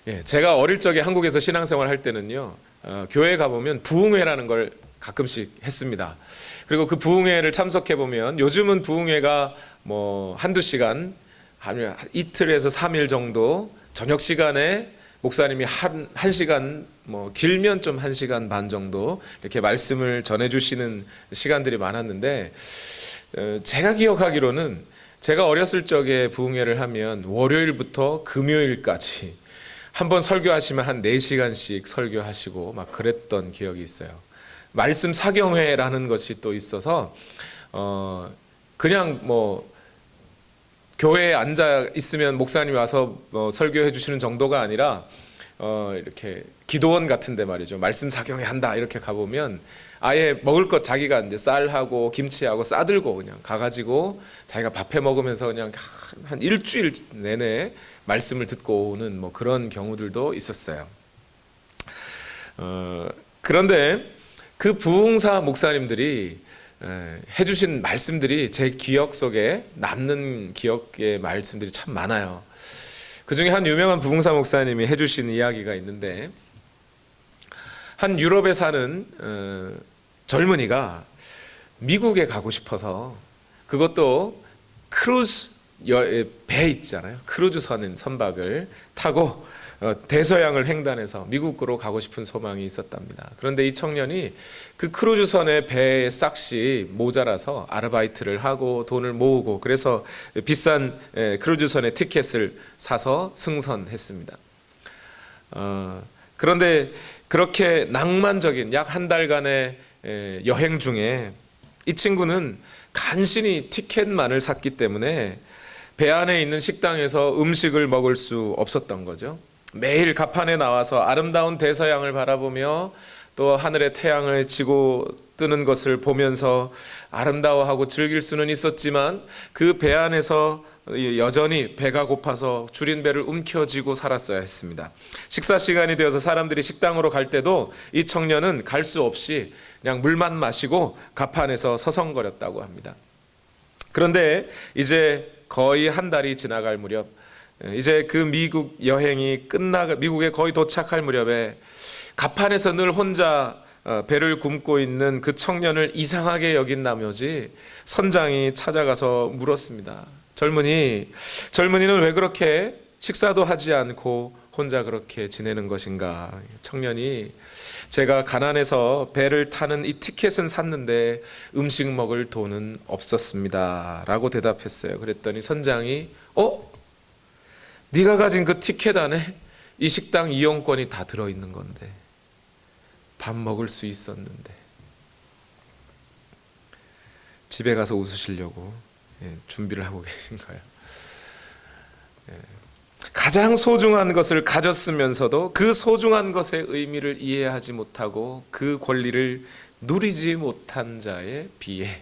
예, 제가 어릴 적에 한국에서 신앙생활 할 때는요, 교회 가보면 부흥회라는 걸 가끔씩 했습니다. 그리고 그 부흥회를 참석해 보면 요즘은 부흥회가 뭐 한두 시간, 아니면 이틀에서 3일 정도 저녁 시간에 목사님이 한 시간, 뭐 길면 좀 1시간 반 정도 이렇게 말씀을 전해주시는 시간들이 많았는데, 제가 기억하기로는 제가 어렸을 적에 부흥회를 하면 월요일부터 금요일까지 한번 설교하시면 한 4시간씩 설교하시고 막 그랬던 기억이 있어요. 말씀 사경회라는 것이 또 있어서 그냥 뭐 교회에 앉아 있으면 목사님이 와서 설교해 주시는 정도가 아니라 이렇게 기도원 같은데 말이죠. 말씀 사경회 한다 이렇게 가보면 아예 먹을 것 자기가 이제 쌀하고 김치하고 싸들고 그냥 가가지고 자기가 밥해 먹으면서 그냥 한 일주일 내내 말씀을 듣고 오는 뭐 그런 경우들도 있었어요. 그런데 그 부흥사 목사님들이 해주신 말씀들이 제 기억 속에 남는 기억의 말씀들이 참 많아요. 그 중에 한 유명한 부흥사 목사님이 해주신 이야기가 있는데, 한 유럽에 사는 젊은이가 미국에 가고 싶어서, 그것도 크루즈 배 있잖아요. 크루즈선 선박을 타고 대서양을 횡단해서 미국으로 가고 싶은 소망이 있었답니다. 그런데 이 청년이 그 크루즈선의 배에 싹시 모자라서 아르바이트를 하고 돈을 모으고 그래서 비싼 크루즈선의 티켓을 사서 승선했습니다. 그런데 그렇게 낭만적인 약 한 달간의 여행 중에 이 친구는 간신히 티켓만을 샀기 때문에 배 안에 있는 식당에서 음식을 먹을 수 없었던 거죠. 매일 갑판에 나와서 아름다운 대서양을 바라보며 또 하늘의 태양을 지고 뜨는 것을 보면서 아름다워하고 즐길 수는 있었지만 그 배 안에서 여전히 배가 고파서 줄인 배를 움켜쥐고 살았어야 했습니다. 식사 시간이 되어서 사람들이 식당으로 갈 때도 이 청년은 갈 수 없이 그냥 물만 마시고 갑판에서 서성거렸다고 합니다. 그런데 이제 거의 한 달이 지나갈 무렵, 이제 그 미국 여행이 미국에 거의 도착할 무렵에 갑판에서 늘 혼자 배를 굶고 있는 그 청년을 이상하게 여긴 나머지 선장이 찾아가서 물었습니다. 젊은이는 왜 그렇게 식사도 하지 않고 혼자 그렇게 지내는 것인가? 청년이 제가 가난해서 배를 타는 이 티켓은 샀는데 음식 먹을 돈은 없었습니다 라고 대답했어요. 그랬더니 선장이 네가 가진 그 티켓 안에 이 식당 이용권이 다 들어있는 건데 밥 먹을 수 있었는데. 집에 가서 웃으시려고 준비를 하고 계신 거예요. 가장 소중한 것을 가졌으면서도 그 소중한 것의 의미를 이해하지 못하고 그 권리를 누리지 못한 자에 비해,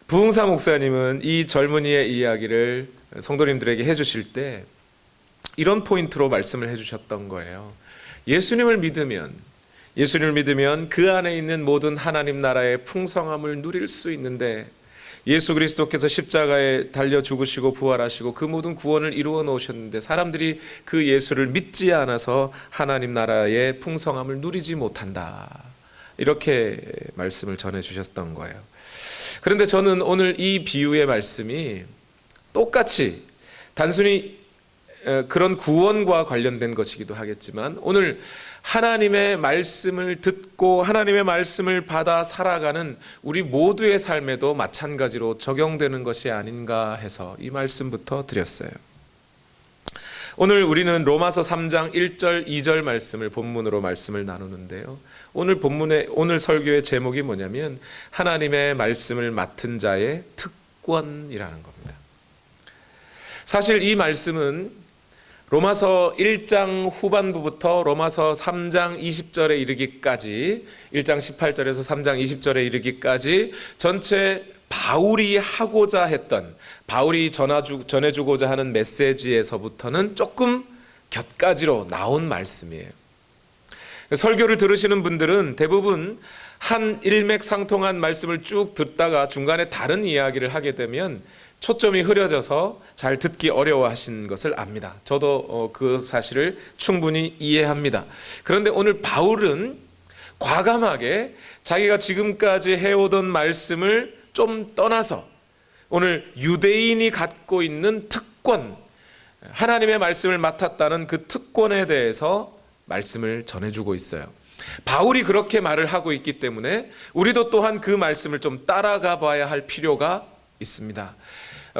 부흥사 목사님은 이 젊은이의 이야기를 성도님들에게 해주실 때 이런 포인트로 말씀을 해주셨던 거예요. 예수님을 믿으면 그 안에 있는 모든 하나님 나라의 풍성함을 누릴 수 있는데, 예수 그리스도께서 십자가에 달려 죽으시고 부활하시고 그 모든 구원을 이루어 놓으셨는데 사람들이 그 예수를 믿지 않아서 하나님 나라의 풍성함을 누리지 못한다, 이렇게 말씀을 전해 주셨던 거예요. 그런데 저는 오늘 이 비유의 말씀이 똑같이 단순히 그런 구원과 관련된 것이기도 하겠지만, 오늘 하나님의 말씀을 듣고 하나님의 말씀을 받아 살아가는 우리 모두의 삶에도 마찬가지로 적용되는 것이 아닌가 해서 이 말씀부터 드렸어요. 오늘 우리는 로마서 3장 1절 2절 말씀을 본문으로 말씀을 나누는데요, 오늘 설교의 제목이 뭐냐면 하나님의 말씀을 맡은 자의 특권이라는 겁니다. 사실 이 말씀은 로마서 1장 후반부부터 로마서 3장 20절에 이르기까지, 1장 18절에서 3장 20절에 이르기까지 전체 바울이 하고자 했던, 바울이 전해주고자 하는 메시지에서부터는 조금 곁가지로 나온 말씀이에요. 설교를 들으시는 분들은 대부분 한 일맥상통한 말씀을 쭉 듣다가 중간에 다른 이야기를 하게 되면 초점이 흐려져서 잘 듣기 어려워하신 것을 압니다. 저도 그 사실을 충분히 이해합니다. 그런데 오늘 바울은 과감하게 자기가 지금까지 해오던 말씀을 좀 떠나서 오늘 유대인이 갖고 있는 특권, 하나님의 말씀을 맡았다는 그 특권에 대해서 말씀을 전해주고 있어요. 바울이 그렇게 말을 하고 있기 때문에 우리도 또한 그 말씀을 좀 따라가 봐야 할 필요가 있습니다.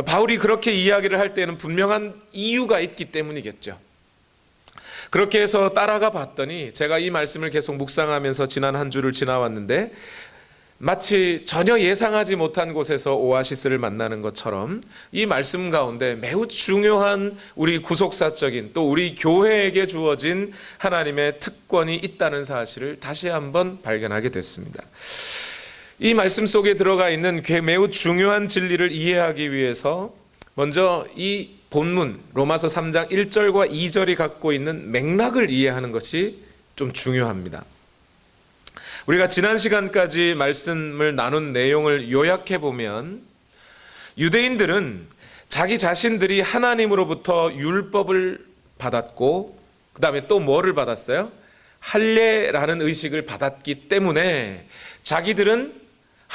바울이 그렇게 이야기를 할 때는 분명한 이유가 있기 때문이겠죠. 그렇게 해서 따라가 봤더니 제가 이 말씀을 계속 묵상하면서 지난 한 주를 지나왔는데 마치 전혀 예상하지 못한 곳에서 오아시스를 만나는 것처럼 이 말씀 가운데 매우 중요한 우리 구속사적인 또 우리 교회에게 주어진 하나님의 특권이 있다는 사실을 다시 한번 발견하게 됐습니다. 이 말씀 속에 들어가 있는 매우 중요한 진리를 이해하기 위해서 먼저 이 본문 로마서 3장 1절과 2절이 갖고 있는 맥락을 이해하는 것이 좀 중요합니다. 우리가 지난 시간까지 말씀을 나눈 내용을 요약해 보면 유대인들은 자기 자신들이 하나님으로부터 율법을 받았고 그 다음에 또 뭐를 받았어요? 할례라는 의식을 받았기 때문에 자기들은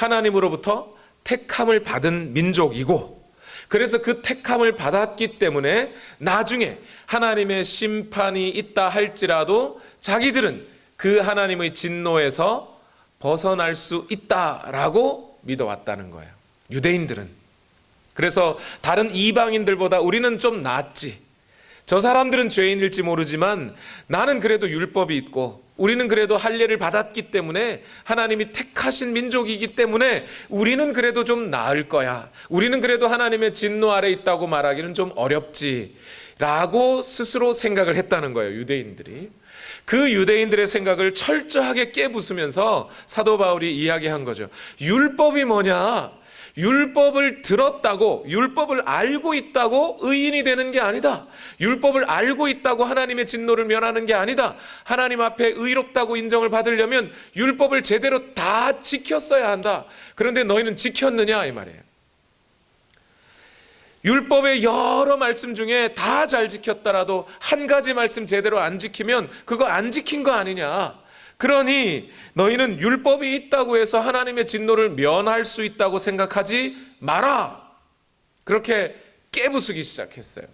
하나님으로부터 택함을 받은 민족이고 그래서 그 택함을 받았기 때문에 나중에 하나님의 심판이 있다 할지라도 자기들은 그 하나님의 진노에서 벗어날 수 있다라고 믿어왔다는 거예요. 유대인들은. 그래서 다른 이방인들보다 우리는 좀 낫지. 저 사람들은 죄인일지 모르지만 나는 그래도 율법이 있고 우리는 그래도 할례를 받았기 때문에 하나님이 택하신 민족이기 때문에 우리는 그래도 좀 나을 거야. 우리는 그래도 하나님의 진노 아래 있다고 말하기는 좀 어렵지 라고 스스로 생각을 했다는 거예요. 유대인들이. 그 유대인들의 생각을 철저하게 깨부수면서 사도 바울이 이야기한 거죠. 율법이 뭐냐? 율법을 들었다고, 율법을 알고 있다고 의인이 되는 게 아니다. 율법을 알고 있다고 하나님의 진노를 면하는 게 아니다. 하나님 앞에 의롭다고 인정을 받으려면 율법을 제대로 다 지켰어야 한다. 그런데 너희는 지켰느냐 이 말이에요. 율법의 여러 말씀 중에 다 잘 지켰더라도 한 가지 말씀 제대로 안 지키면 그거 안 지킨 거 아니냐. 그러니 너희는 율법이 있다고 해서 하나님의 진노를 면할 수 있다고 생각하지 마라. 그렇게 깨부수기 시작했어요.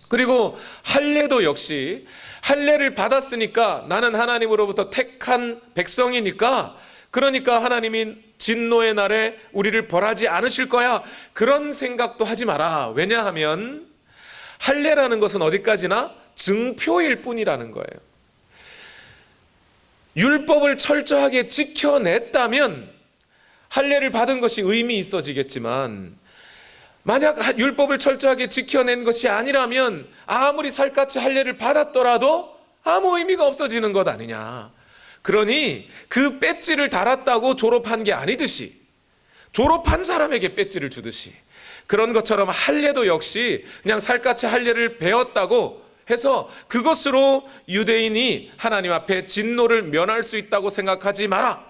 그리고 할례도 역시 할례를 받았으니까 나는 하나님으로부터 택한 백성이니까 그러니까 하나님이 진노의 날에 우리를 벌하지 않으실 거야. 그런 생각도 하지 마라. 왜냐하면 할례라는 것은 어디까지나 증표일 뿐이라는 거예요. 율법을 철저하게 지켜냈다면 할례를 받은 것이 의미 있어지겠지만 만약 율법을 철저하게 지켜낸 것이 아니라면 아무리 살갗이 할례를 받았더라도 아무 의미가 없어지는 것 아니냐. 그러니 그 배지를 달았다고 졸업한 게 아니듯이 졸업한 사람에게 배지를 주듯이 그런 것처럼 할례도 역시 그냥 살갗이 할례를 배웠다고 해서 그것으로 유대인이 하나님 앞에 진노를 면할 수 있다고 생각하지 마라.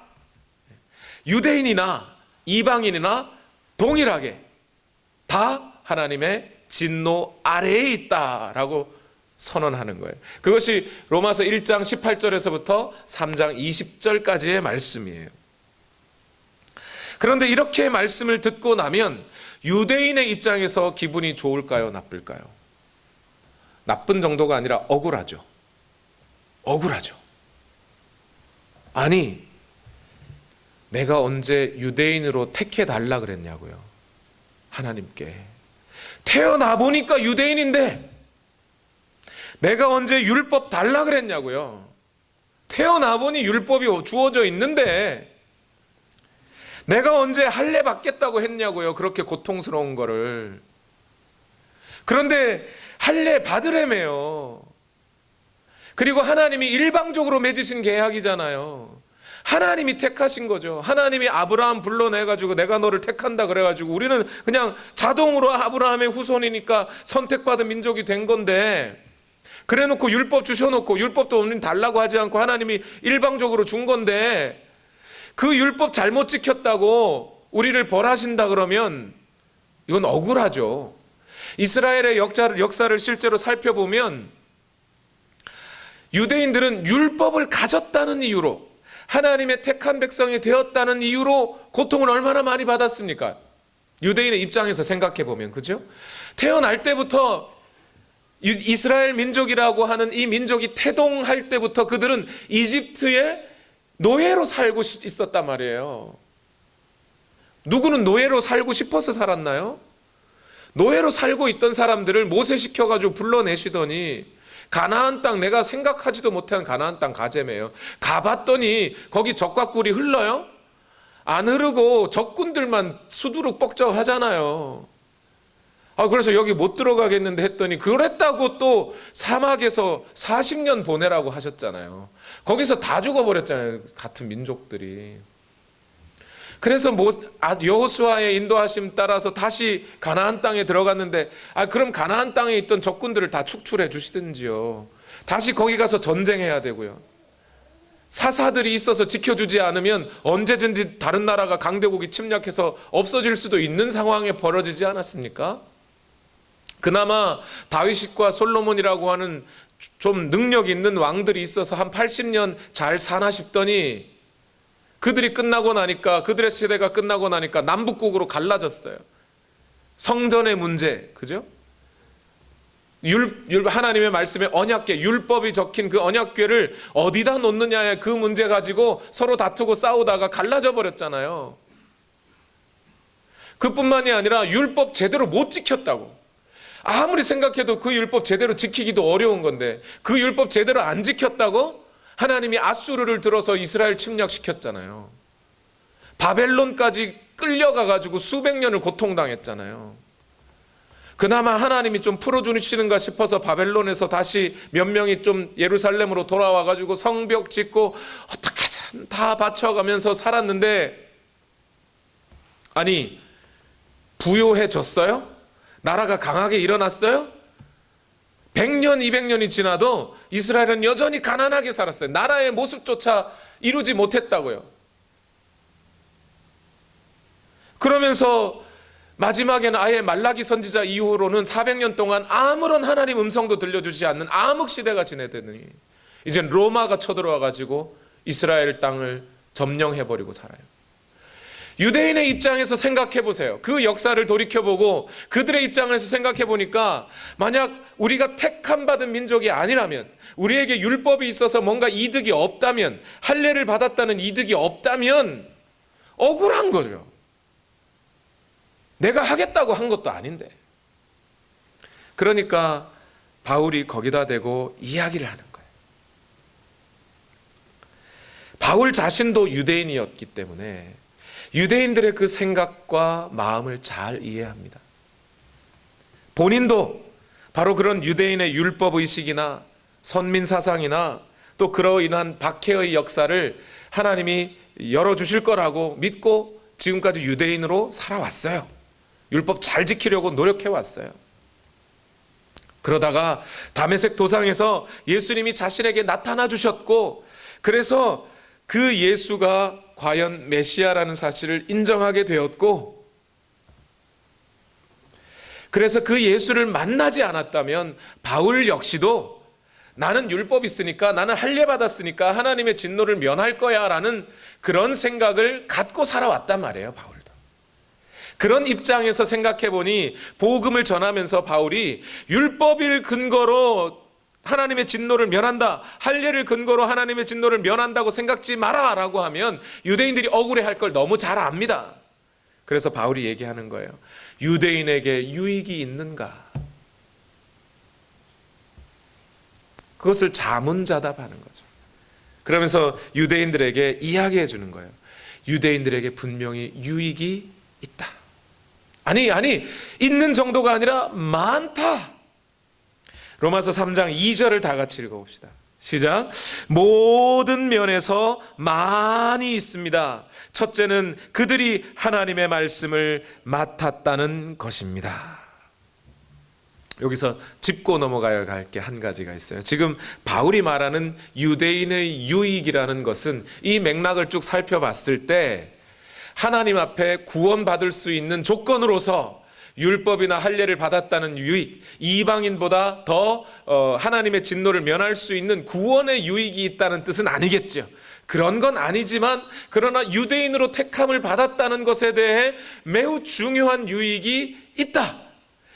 유대인이나 이방인이나 동일하게 다 하나님의 진노 아래에 있다라고 선언하는 거예요. 그것이 로마서 1장 18절에서부터 3장 20절까지의 말씀이에요. 그런데 이렇게 말씀을 듣고 나면 유대인의 입장에서 기분이 좋을까요? 나쁠까요? 나쁜 정도가 아니라 억울하죠. 억울하죠. 아니, 내가 언제 유대인으로 택해달라 그랬냐고요. 하나님께. 태어나 보니까 유대인인데 내가 언제 율법 달라 그랬냐고요. 태어나 보니 율법이 주어져 있는데 내가 언제 할례 받겠다고 했냐고요. 그렇게 고통스러운 거를. 그런데 할례 받으래매요. 그리고 하나님이 일방적으로 맺으신 계약이잖아요. 하나님이 택하신 거죠. 하나님이 아브라함 불러내가지고 내가 너를 택한다 그래가지고 우리는 그냥 자동으로 아브라함의 후손이니까 선택받은 민족이 된 건데 그래놓고 율법 주셔놓고 율법도 우리는 달라고 하지 않고 하나님이 일방적으로 준 건데 그 율법 잘못 지켰다고 우리를 벌하신다 그러면 이건 억울하죠. 이스라엘의 역사를 실제로 살펴보면 유대인들은 율법을 가졌다는 이유로, 하나님의 택한 백성이 되었다는 이유로 고통을 얼마나 많이 받았습니까? 유대인의 입장에서 생각해 보면, 그죠? 태어날 때부터 이스라엘 민족이라고 하는 이 민족이 태동할 때부터 그들은 이집트의 노예로 살고 있었단 말이에요. 누구는 노예로 살고 싶어서 살았나요? 노예로 살고 있던 사람들을 모세시켜가지고 불러내시더니 가나안 땅, 내가 생각하지도 못한 가나안 땅 가재매요. 가봤더니 거기 적과 꿀이 흘러요? 안 흐르고 적군들만 수두룩 뻑적하잖아요. 그래서 여기 못 들어가겠는데 했더니 그랬다고 또 사막에서 40년 보내라고 하셨잖아요. 거기서 다 죽어버렸잖아요, 같은 민족들이. 그래서 여호수아의 인도하심 따라서 다시 가나안 땅에 들어갔는데, 그럼 가나안 땅에 있던 적군들을 다 축출해 주시든지요. 다시 거기 가서 전쟁해야 되고요. 사사들이 있어서 지켜주지 않으면 언제든지 다른 나라가 강대국이 침략해서 없어질 수도 있는 상황에 벌어지지 않았습니까? 그나마 다윗과 솔로몬이라고 하는 좀 능력 있는 왕들이 있어서 한 80년 잘 사나 싶더니 그들이 끝나고 나니까, 그들의 세대가 끝나고 나니까 남북국으로 갈라졌어요. 성전의 문제, 그죠? 하나님의 말씀에 언약궤, 율법이 적힌 그 언약궤를 어디다 놓느냐의 그 문제 가지고 서로 다투고 싸우다가 갈라져 버렸잖아요. 그뿐만이 아니라 율법 제대로 못 지켰다고. 아무리 생각해도 그 율법 제대로 지키기도 어려운 건데 그 율법 제대로 안 지켰다고 하나님이 아수르를 들어서 이스라엘 침략시켰잖아요. 바벨론까지 끌려가가지고 수백 년을 고통당했잖아요. 그나마 하나님이 좀 풀어주시는가 싶어서 바벨론에서 다시 몇 명이 좀 예루살렘으로 돌아와가지고 성벽 짓고 어떻게든 다 바쳐가면서 살았는데, 아니 부요해졌어요? 나라가 강하게 일어났어요? 100년, 200년이 지나도 이스라엘은 여전히 가난하게 살았어요. 나라의 모습조차 이루지 못했다고요. 그러면서 마지막에는 아예 말라기 선지자 이후로는 400년 동안 아무런 하나님 음성도 들려주지 않는 암흑 시대가 지내더니 이제 로마가 쳐들어와가지고 이스라엘 땅을 점령해버리고 살아요. 유대인의 입장에서 생각해 보세요. 그 역사를 돌이켜보고 그들의 입장에서 생각해 보니까, 만약 우리가 택함 받은 민족이 아니라면, 우리에게 율법이 있어서 뭔가 이득이 없다면, 할례를 받았다는 이득이 없다면 억울한 거죠. 내가 하겠다고 한 것도 아닌데. 그러니까 바울이 거기다 대고 이야기를 하는 거예요. 바울 자신도 유대인이었기 때문에 유대인들의 그 생각과 마음을 잘 이해합니다. 본인도 바로 그런 유대인의 율법의식이나 선민사상이나 또 그로 인한 박해의 역사를 하나님이 열어주실 거라고 믿고 지금까지 유대인으로 살아왔어요. 율법 잘 지키려고 노력해왔어요. 그러다가 다메섹 도상에서 예수님이 자신에게 나타나 주셨고, 그래서 그 예수가 과연 메시아라는 사실을 인정하게 되었고, 그래서 그 예수를 만나지 않았다면 바울 역시도 나는 율법 있으니까, 나는 할례 받았으니까 하나님의 진노를 면할 거야 라는 그런 생각을 갖고 살아왔단 말이에요. 바울도 그런 입장에서 생각해 보니 복음을 전하면서 바울이 율법을 근거로 하나님의 진노를 면한다, 할례를 근거로 하나님의 진노를 면한다고 생각지 마라 라고 하면 유대인들이 억울해할 걸 너무 잘 압니다. 그래서 바울이 얘기하는 거예요. 유대인에게 유익이 있는가? 그것을 자문자답하는 거죠. 그러면서 유대인들에게 이야기해 주는 거예요. 유대인들에게 분명히 유익이 있다. 아니 있는 정도가 아니라 많다. 로마서 3장 2절을 다 같이 읽어봅시다. 시작. 모든 면에서 많이 있습니다. 첫째는 그들이 하나님의 말씀을 맡았다는 것입니다. 여기서 짚고 넘어가야 할 게 한 가지가 있어요. 지금 바울이 말하는 유대인의 유익이라는 것은 이 맥락을 쭉 살펴봤을 때 하나님 앞에 구원받을 수 있는 조건으로서 율법이나 할례를 받았다는 유익, 이방인보다 더 하나님의 진노를 면할 수 있는 구원의 유익이 있다는 뜻은 아니겠죠. 그런 건 아니지만 그러나 유대인으로 택함을 받았다는 것에 대해 매우 중요한 유익이 있다.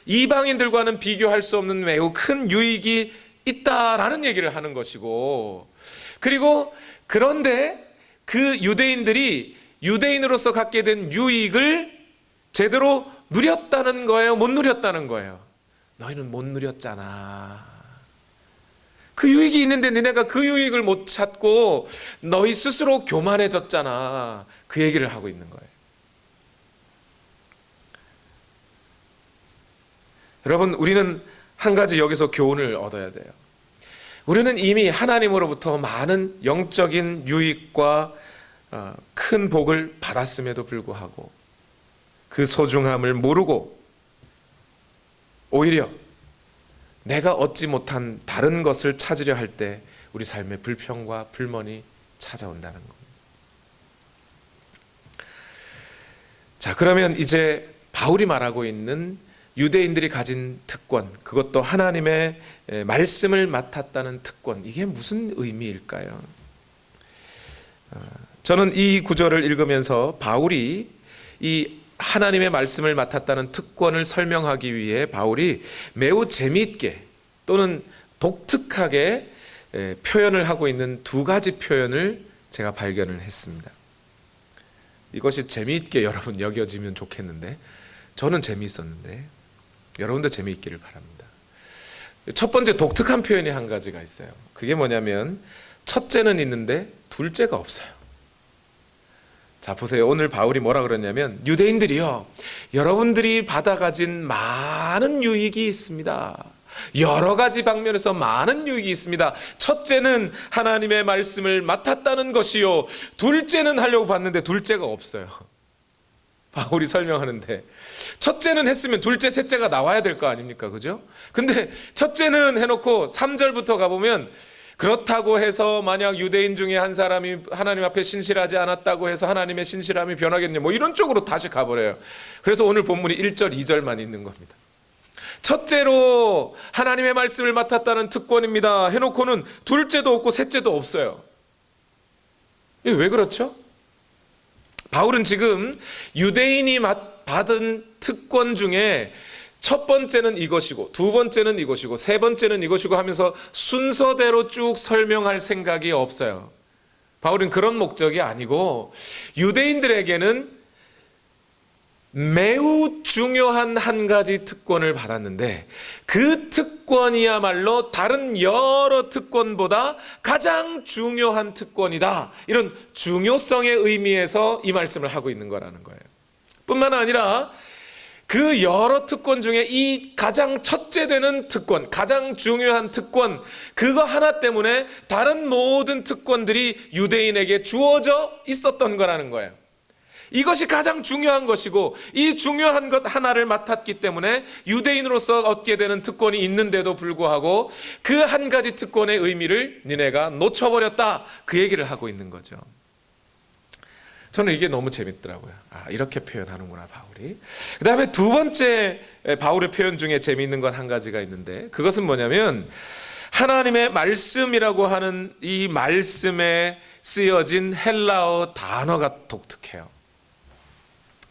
이방인들과는 비교할 수 없는 매우 큰 유익이 있다라는 얘기를 하는 것이고, 그리고 그런데 그 유대인들이 유대인으로서 갖게 된 유익을 제대로 누렸다는 거예요? 못 누렸다는 거예요? 너희는 못 누렸잖아. 그 유익이 있는데 너네가 그 유익을 못 찾고 너희 스스로 교만해졌잖아. 그 얘기를 하고 있는 거예요. 여러분, 우리는 한 가지 여기서 교훈을 얻어야 돼요. 우리는 이미 하나님으로부터 많은 영적인 유익과 큰 복을 받았음에도 불구하고 그 소중함을 모르고 오히려 내가 얻지 못한 다른 것을 찾으려 할 때 우리 삶에 불평과 불만이 찾아온다는 겁니다. 자, 그러면 이제 바울이 말하고 있는 유대인들이 가진 특권, 그것도 하나님의 말씀을 맡았다는 특권, 이게 무슨 의미일까요? 저는 이 구절을 읽으면서 바울이 이 하나님의 말씀을 맡았다는 특권을 설명하기 위해 바울이 매우 재미있게 또는 독특하게 표현을 하고 있는 두 가지 표현을 제가 발견을 했습니다. 이것이 재미있게 여러분 여겨지면 좋겠는데, 저는 재미있었는데 여러분도 재미있기를 바랍니다. 첫 번째 독특한 표현이 한 가지가 있어요. 그게 뭐냐면 첫째는 있는데 둘째가 없어요. 자, 보세요. 오늘 바울이 뭐라 그러냐면, 유대인들이요, 여러분들이 받아가진 많은 유익이 있습니다. 여러 가지 방면에서 많은 유익이 있습니다. 첫째는 하나님의 말씀을 맡았다는 것이요, 둘째는 하려고 봤는데 둘째가 없어요. 바울이 설명하는데, 첫째는 했으면 둘째, 셋째가 나와야 될 거 아닙니까? 그죠? 근데 첫째는 해놓고 3절부터 가보면, 그렇다고 해서 만약 유대인 중에 한 사람이 하나님 앞에 신실하지 않았다고 해서 하나님의 신실함이 변하겠냐, 뭐 이런 쪽으로 다시 가버려요. 그래서 오늘 본문이 1절, 2절만 있는 겁니다. 첫째로 하나님의 말씀을 맡았다는 특권입니다 해놓고는 둘째도 없고 셋째도 없어요. 이게 왜 그렇죠? 바울은 지금 유대인이 받은 특권 중에 첫 번째는 이것이고, 두 번째는 이것이고, 세 번째는 이것이고 하면서 순서대로 쭉 설명할 생각이 없어요. 바울은 그런 목적이 아니고, 유대인들에게는 매우 중요한 한 가지 특권을 받았는데, 그 특권이야말로 다른 여러 특권보다 가장 중요한 특권이다, 이런 중요성의 의미에서 이 말씀을 하고 있는 거라는 거예요. 뿐만 아니라 그 여러 특권 중에 이 가장 첫째 되는 특권, 가장 중요한 특권, 그거 하나 때문에 다른 모든 특권들이 유대인에게 주어져 있었던 거라는 거예요. 이것이 가장 중요한 것이고, 이 중요한 것 하나를 맡았기 때문에 유대인으로서 얻게 되는 특권이 있는데도 불구하고 그 한 가지 특권의 의미를 니네가 놓쳐버렸다, 그 얘기를 하고 있는 거죠. 저는 이게 너무 재밌더라고요. 아, 이렇게 표현하는구나, 바울이. 그 다음에 두 번째 바울의 표현 중에 재미있는 건 한 가지가 있는데, 그것은 뭐냐면 하나님의 말씀이라고 하는 이 말씀에 쓰여진 헬라어 단어가 독특해요.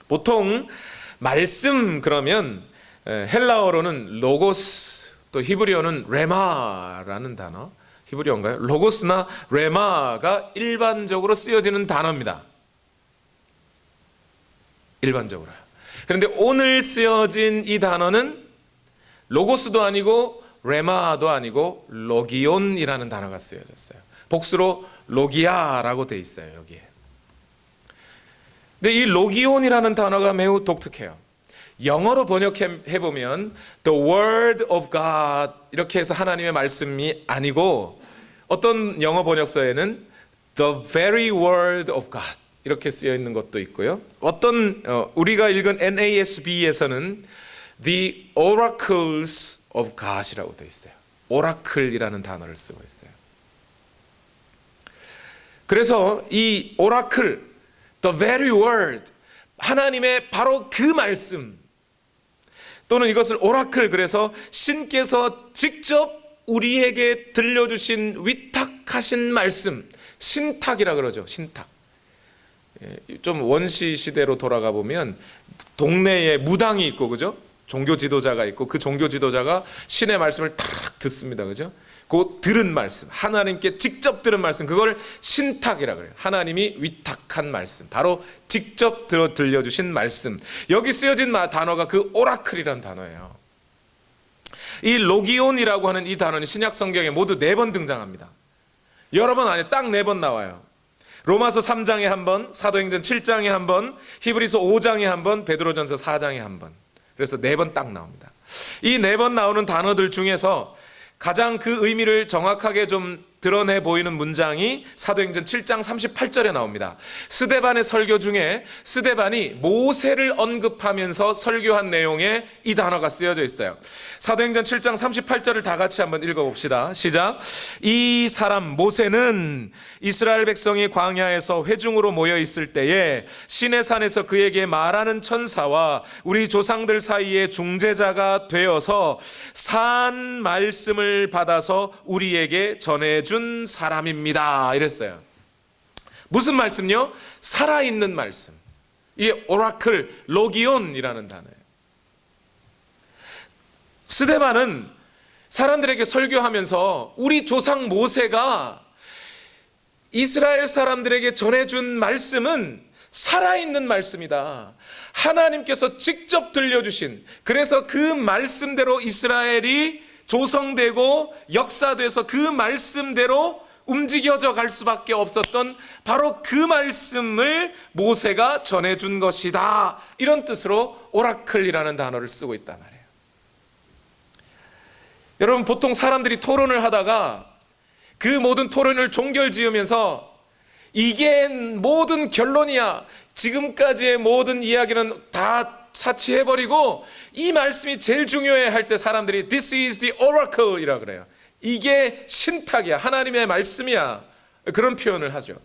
보통 말씀 그러면 헬라어로는 로고스, 또 히브리어는 레마라는 단어, 히브리어인가요? 로고스나 레마가 일반적으로 쓰여지는 단어입니다. 일반적으로요. 그런데 오늘 쓰여진 이 단어는 로고스도 아니고 레마도 아니고 로기온이라는 단어가 쓰여졌어요. 복수로 로기아라고 돼 있어요, 여기에. 근데 이 로기온이라는 단어가 매우 독특해요. 영어로 번역해보면 The Word of God, 이렇게 해서 하나님의 말씀이 아니고, 어떤 영어 번역서에는 The Very Word of God 이렇게 쓰여 있는 것도 있고요. 어떤 우리가 읽은 NASB에서는 The Oracles of God이라고 되어 있어요. 오라클이라는 단어를 쓰고 있어요. 그래서 이 오라클, The Very Word, 하나님의 바로 그 말씀, 또는 이것을 오라클, 그래서 신께서 직접 우리에게 들려주신 위탁하신 말씀, 신탁이라 그러죠. 신탁. 좀 원시 시대로 돌아가 보면 동네에 무당이 있고, 그죠? 종교 지도자가 있고, 그 종교 지도자가 신의 말씀을 탁 듣습니다. 그죠? 그 들은 말씀, 하나님께 직접 들은 말씀, 그걸 신탁이라 그래요. 하나님이 위탁한 말씀, 바로 직접 들려주신 말씀. 여기 쓰여진 단어가 그 오라클이라는 단어예요. 이 로기온이라고 하는 이 단어는 신약 성경에 모두 4번 등장합니다. 여러 번 아니에요. 딱 4번 나와요. 로마서 3장에 한 번, 사도행전 7장에 한 번, 히브리서 5장에 한 번, 베드로전서 4장에 한 번. 그래서 4번 딱 나옵니다. 이 4번 나오는 단어들 중에서 가장 그 의미를 정확하게 좀 드러내 보이는 문장이 사도행전 7장 38절에 나옵니다. 스데반의 설교 중에 스데반이 모세를 언급하면서 설교한 내용에 이 단어가 쓰여져 있어요. 사도행전 7장 38절을 다 같이 한번 읽어봅시다. 시작. 이 사람 모세는 이스라엘 백성이 광야에서 회중으로 모여 있을 때에 시내산에서 그에게 말하는 천사와 우리 조상들 사이에 중재자가 되어서 산 말씀을 받아서 우리에게 전해준 사람입니다. 이랬어요. 무슨 말씀요? 살아있는 말씀. 이게 오라클, 로기온이라는 단어예요. 스데반은 사람들에게 설교하면서 우리 조상 모세가 이스라엘 사람들에게 전해준 말씀은 살아있는 말씀이다. 하나님께서 직접 들려주신, 그래서 그 말씀대로 이스라엘이 조성되고 역사돼서 그 말씀대로 움직여져 갈 수밖에 없었던 바로 그 말씀을 모세가 전해준 것이다. 이런 뜻으로 오라클이라는 단어를 쓰고 있단 말이에요. 여러분, 보통 사람들이 토론을 하다가 그 모든 토론을 종결지으면서 이게 모든 결론이야, 지금까지의 모든 이야기는 다 사치해버리고 이 말씀이 제일 중요해 할 때 사람들이 This is the oracle 이라 그래요. 이게 신탁이야, 하나님의 말씀이야, 그런 표현을 하죠.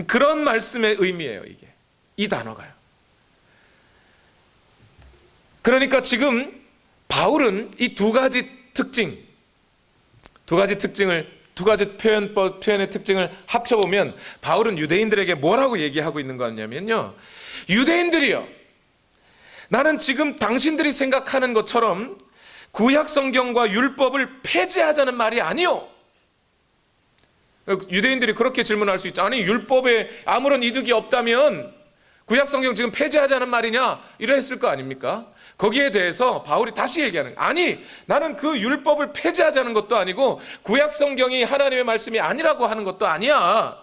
그런 말씀의 의미예요. 이게 이 단어가요. 그러니까 지금 바울은 이 두 가지 표현의 특징을 합쳐보면 바울은 유대인들에게 뭐라고 얘기하고 있는 거냐면요, 유대인들이요, 나는 지금 당신들이 생각하는 것처럼 구약 성경과 율법을 폐지하자는 말이 아니요. 유대인들이 그렇게 질문할 수 있죠. 아니, 율법에 아무런 이득이 없다면 구약 성경 지금 폐지하자는 말이냐, 이래 했을 거 아닙니까? 거기에 대해서 바울이 다시 얘기하는 거예요. 아니, 나는 그 율법을 폐지하자는 것도 아니고 구약 성경이 하나님의 말씀이 아니라고 하는 것도 아니야.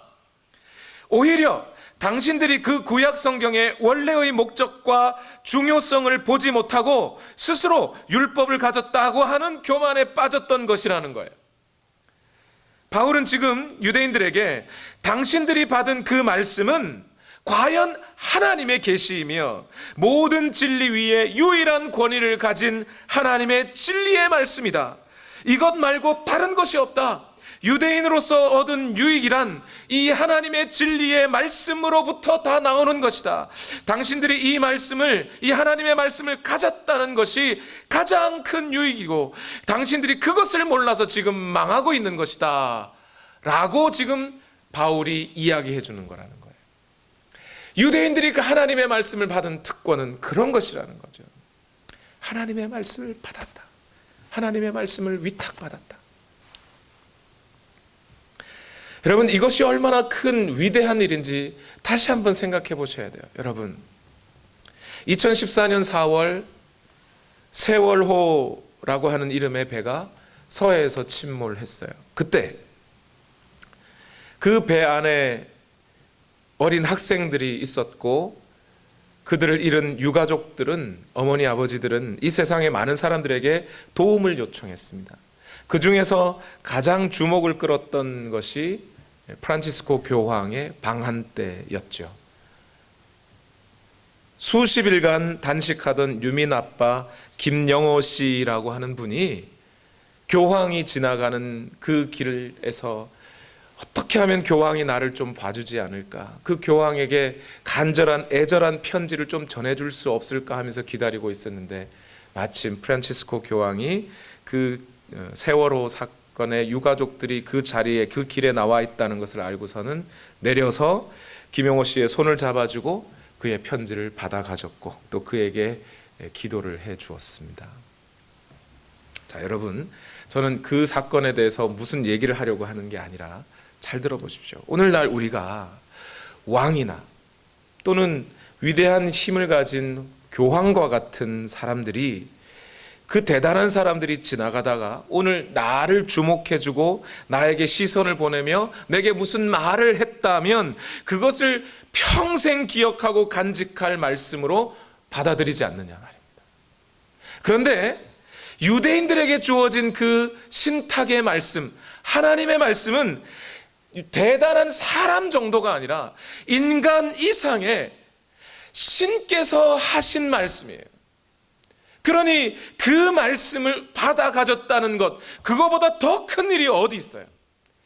오히려 당신들이 그 구약 성경의 원래의 목적과 중요성을 보지 못하고 스스로 율법을 가졌다고 하는 교만에 빠졌던 것이라는 거예요. 바울은 지금 유대인들에게 당신들이 받은 그 말씀은 과연 하나님의 계시이며 모든 진리 위에 유일한 권위를 가진 하나님의 진리의 말씀이다. 이것 말고 다른 것이 없다. 유대인으로서 얻은 유익이란 이 하나님의 진리의 말씀으로부터 다 나오는 것이다. 당신들이 이 말씀을, 이 하나님의 말씀을 가졌다는 것이 가장 큰 유익이고 당신들이 그것을 몰라서 지금 망하고 있는 것이다 라고 지금 바울이 이야기해 주는 거라는 거예요. 유대인들이 그 하나님의 말씀을 받은 특권은 그런 것이라는 거죠. 하나님의 말씀을 받았다. 하나님의 말씀을 위탁받았다. 여러분, 이것이 얼마나 큰 위대한 일인지 다시 한번 생각해 보셔야 돼요. 여러분, 2014년 4월 세월호라고 하는 이름의 배가 서해에서 침몰했어요. 그때 그 배 안에 어린 학생들이 있었고 그들을 잃은 유가족들은, 어머니 아버지들은 이 세상의 많은 사람들에게 도움을 요청했습니다. 그 중에서 가장 주목을 끌었던 것이 프란치스코 교황의 방한 때였죠. 수십일간 단식하던 유민 아빠 김영호 씨라고 하는 분이 교황이 지나가는 그 길에서 어떻게 하면 교황이 나를 좀 봐주지 않을까, 그 교황에게 간절한 애절한 편지를 좀 전해줄 수 없을까 하면서 기다리고 있었는데 마침 프란치스코 교황이 그 세월호 사건의 유가족들이 그 자리에 그 길에 나와 있다는 것을 알고서는 내려서 김영호 씨의 손을 잡아주고 그의 편지를 받아 가졌고 또 그에게 기도를 해 주었습니다. 자, 여러분, 저는 그 사건에 대해서 무슨 얘기를 하려고 하는 게 아니라 잘 들어보십시오. 오늘날 우리가 왕이나 또는 위대한 힘을 가진 교황과 같은 사람들이, 그 대단한 사람들이 지나가다가 오늘 나를 주목해주고 나에게 시선을 보내며 내게 무슨 말을 했다면 그것을 평생 기억하고 간직할 말씀으로 받아들이지 않느냐 말입니다. 그런데 유대인들에게 주어진 그 신탁의 말씀, 하나님의 말씀은 대단한 사람 정도가 아니라 인간 이상의 신께서 하신 말씀이에요. 그러니 그 말씀을 받아 가졌다는 것, 그거보다 더 큰 일이 어디 있어요?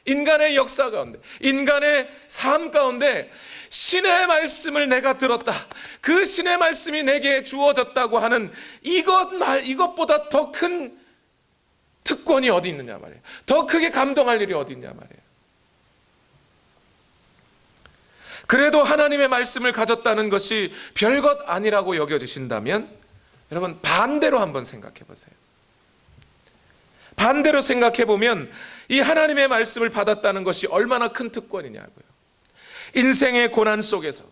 인간의 역사 가운데, 인간의 삶 가운데 신의 말씀을 내가 들었다, 그 신의 말씀이 내게 주어졌다고 하는 이것보다 더 큰 특권이 어디 있느냐 말이에요. 더 크게 감동할 일이 어디 있냐 말이에요. 그래도 하나님의 말씀을 가졌다는 것이 별것 아니라고 여겨지신다면 여러분, 반대로 한번 생각해 보세요. 반대로 생각해 보면 이 하나님의 말씀을 받았다는 것이 얼마나 큰 특권이냐고요. 인생의 고난 속에서,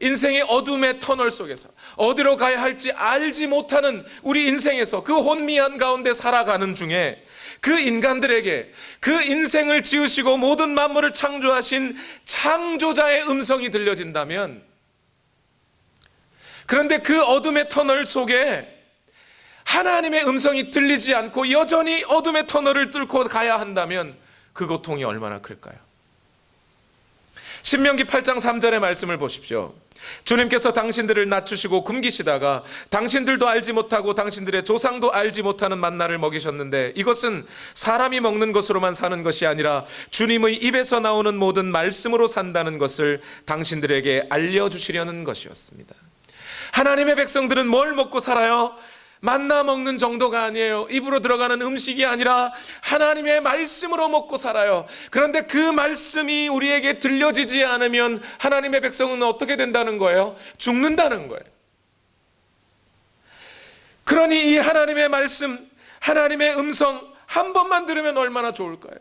인생의 어둠의 터널 속에서 어디로 가야 할지 알지 못하는 우리 인생에서 그 혼미한 가운데 살아가는 중에 그 인간들에게 그 인생을 지으시고 모든 만물을 창조하신 창조자의 음성이 들려진다면, 그런데 그 어둠의 터널 속에 하나님의 음성이 들리지 않고 여전히 어둠의 터널을 뚫고 가야 한다면 그 고통이 얼마나 클까요? 신명기 8장 3절의 말씀을 보십시오. 주님께서 당신들을 낮추시고 굶기시다가 당신들도 알지 못하고 당신들의 조상도 알지 못하는 만나를 먹이셨는데 이것은 사람이 먹는 것으로만 사는 것이 아니라 주님의 입에서 나오는 모든 말씀으로 산다는 것을 당신들에게 알려주시려는 것이었습니다. 하나님의 백성들은 뭘 먹고 살아요? 만나 먹는 정도가 아니에요. 입으로 들어가는 음식이 아니라 하나님의 말씀으로 먹고 살아요. 그런데 그 말씀이 우리에게 들려지지 않으면 하나님의 백성은 어떻게 된다는 거예요? 죽는다는 거예요. 그러니 이 하나님의 말씀, 하나님의 음성 한 번만 들으면 얼마나 좋을까요?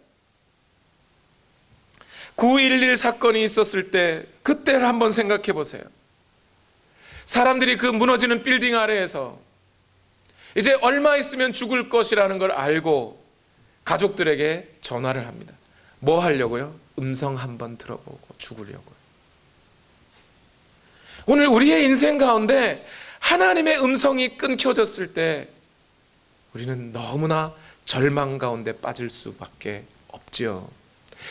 9.11 사건이 있었을 때 그때를 한번 생각해 보세요. 사람들이 그 무너지는 빌딩 아래에서 이제 얼마 있으면 죽을 것이라는 걸 알고 가족들에게 전화를 합니다. 뭐 하려고요? 음성 한번 들어보고 죽으려고요. 오늘 우리의 인생 가운데 하나님의 음성이 끊겨졌을 때 우리는 너무나 절망 가운데 빠질 수밖에 없지요.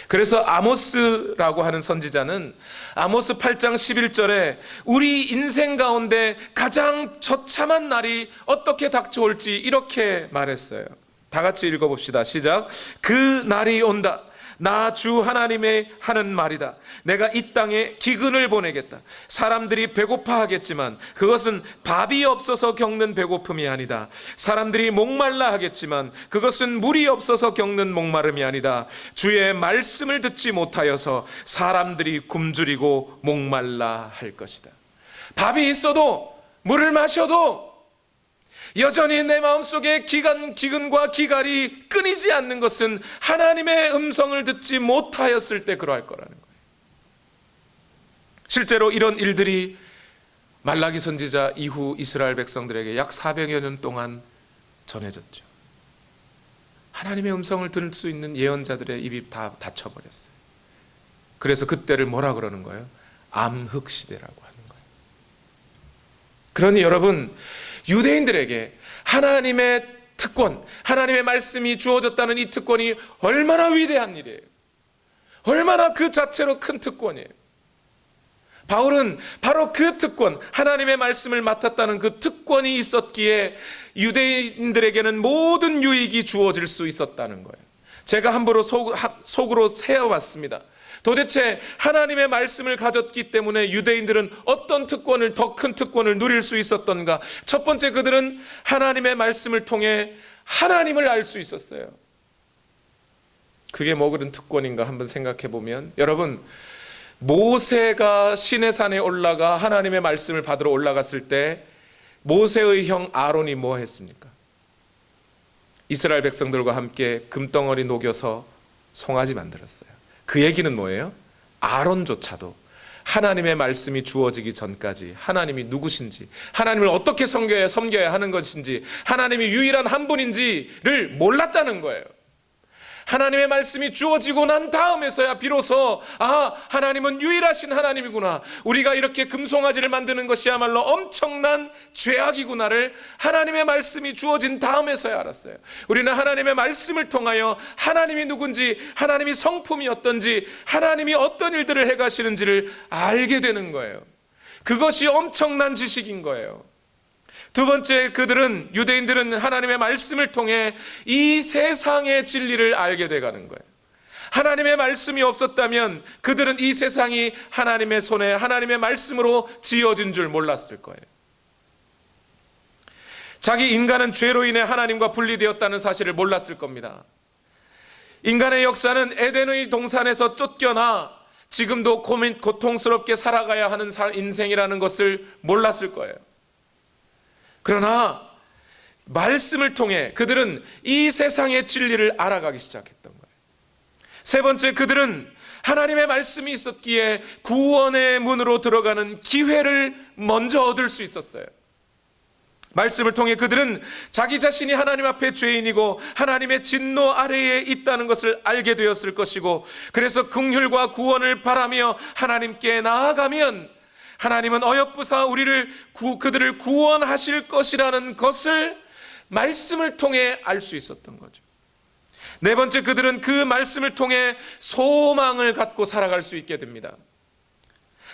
그래서 아모스라고 하는 선지자는 아모스 8장 11절에 우리 인생 가운데 가장 처참한 날이 어떻게 닥쳐올지 이렇게 말했어요. 다 같이 읽어봅시다. 시작. 그 날이 온다. 나 주 하나님의 하는 말이다. 내가 이 땅에 기근을 보내겠다. 사람들이 배고파하겠지만 그것은 밥이 없어서 겪는 배고픔이 아니다. 사람들이 목말라 하겠지만 그것은 물이 없어서 겪는 목마름이 아니다. 주의 말씀을 듣지 못하여서 사람들이 굶주리고 목말라 할 것이다. 밥이 있어도 물을 마셔도 여전히 내 마음속에 기근과 기갈이 끊이지 않는 것은 하나님의 음성을 듣지 못하였을 때 그러할 거라는 거예요. 실제로 이런 일들이 말라기 선지자 이후 이스라엘 백성들에게 약 400여 년 동안 전해졌죠. 하나님의 음성을 들을 수 있는 예언자들의 입이 다 닫혀버렸어요. 그래서 그때를 뭐라 그러는 거예요? 암흑시대라고 하는 거예요. 그러니 여러분, 유대인들에게 하나님의 특권, 하나님의 말씀이 주어졌다는 이 특권이 얼마나 위대한 일이에요. 얼마나 그 자체로 큰 특권이에요. 바울은 바로 그 특권, 하나님의 말씀을 맡았다는 그 특권이 있었기에 유대인들에게는 모든 유익이 주어질 수 있었다는 거예요. 제가 함부로 속으로 세어봤습니다. 도대체 하나님의 말씀을 가졌기 때문에 유대인들은 어떤 특권을, 더 큰 특권을 누릴 수 있었던가? 첫 번째, 그들은 하나님의 말씀을 통해 하나님을 알 수 있었어요. 그게 뭐 그런 특권인가 한번 생각해 보면, 여러분, 모세가 시내산에 올라가 하나님의 말씀을 받으러 올라갔을 때 모세의 형 아론이 뭐 했습니까? 이스라엘 백성들과 함께 금덩어리 녹여서 송아지 만들었어요. 그 얘기는 뭐예요? 아론조차도 하나님의 말씀이 주어지기 전까지 하나님이 누구신지, 하나님을 어떻게 섬겨야 하는 것인지, 하나님이 유일한 한 분인지를 몰랐다는 거예요. 하나님의 말씀이 주어지고 난 다음에서야 비로소 하나님은 유일하신 하나님이구나, 우리가 이렇게 금송아지를 만드는 것이야말로 엄청난 죄악이구나를 하나님의 말씀이 주어진 다음에서야 알았어요. 우리는 하나님의 말씀을 통하여 하나님이 누군지, 하나님이 성품이 어떤지, 하나님이 어떤 일들을 해가시는지를 알게 되는 거예요. 그것이 엄청난 지식인 거예요. 두 번째, 유대인들은 하나님의 말씀을 통해 이 세상의 진리를 알게 돼가는 거예요. 하나님의 말씀이 없었다면 그들은 이 세상이 하나님의 손에, 하나님의 말씀으로 지어진 줄 몰랐을 거예요. 자기 인간은 죄로 인해 하나님과 분리되었다는 사실을 몰랐을 겁니다. 인간의 역사는 에덴의 동산에서 쫓겨나 지금도 고통스럽게 살아가야 하는 인생이라는 것을 몰랐을 거예요. 그러나 말씀을 통해 그들은 이 세상의 진리를 알아가기 시작했던 거예요. 세 번째, 그들은 하나님의 말씀이 있었기에 구원의 문으로 들어가는 기회를 먼저 얻을 수 있었어요. 말씀을 통해 그들은 자기 자신이 하나님 앞에 죄인이고 하나님의 진노 아래에 있다는 것을 알게 되었을 것이고, 그래서 긍휼과 구원을 바라며 하나님께 나아가면 하나님은 어여쁘사 그들을 구원하실 것이라는 것을 말씀을 통해 알 수 있었던 거죠. 네 번째, 그들은 그 말씀을 통해 소망을 갖고 살아갈 수 있게 됩니다.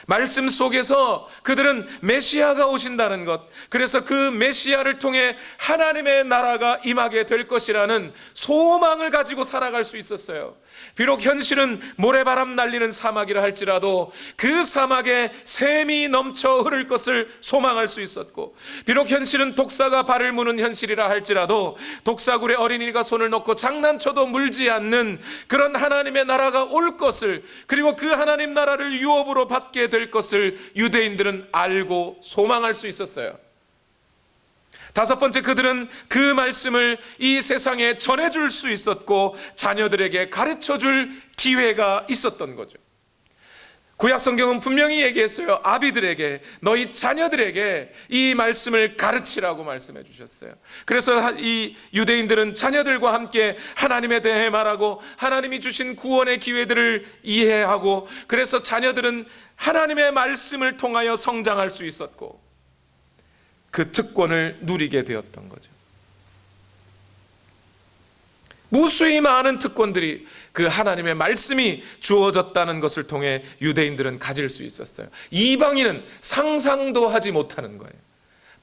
말씀 속에서 그들은 메시아가 오신다는 것, 그래서 그 메시아를 통해 하나님의 나라가 임하게 될 것이라는 소망을 가지고 살아갈 수 있었어요. 비록 현실은 모래바람 날리는 사막이라 할지라도 그 사막에 샘이 넘쳐 흐를 것을 소망할 수 있었고, 비록 현실은 독사가 발을 무는 현실이라 할지라도 독사굴에 어린이가 손을 넣고 장난쳐도 물지 않는 그런 하나님의 나라가 올 것을, 그리고 그 하나님 나라를 유업으로 받게 될 것을 유대인들은 알고 소망할 수 있었어요. 다섯 번째, 그들은 그 말씀을 이 세상에 전해줄 수 있었고 자녀들에게 가르쳐줄 기회가 있었던 거죠. 구약 성경은 분명히 얘기했어요. 아비들에게, 너희 자녀들에게 이 말씀을 가르치라고 말씀해 주셨어요. 그래서 이 유대인들은 자녀들과 함께 하나님에 대해 말하고 하나님이 주신 구원의 기회들을 이해하고, 그래서 자녀들은 하나님의 말씀을 통하여 성장할 수 있었고 그 특권을 누리게 되었던 거죠. 무수히 많은 특권들이 그 하나님의 말씀이 주어졌다는 것을 통해 유대인들은 가질 수 있었어요. 이방인은 상상도 하지 못하는 거예요.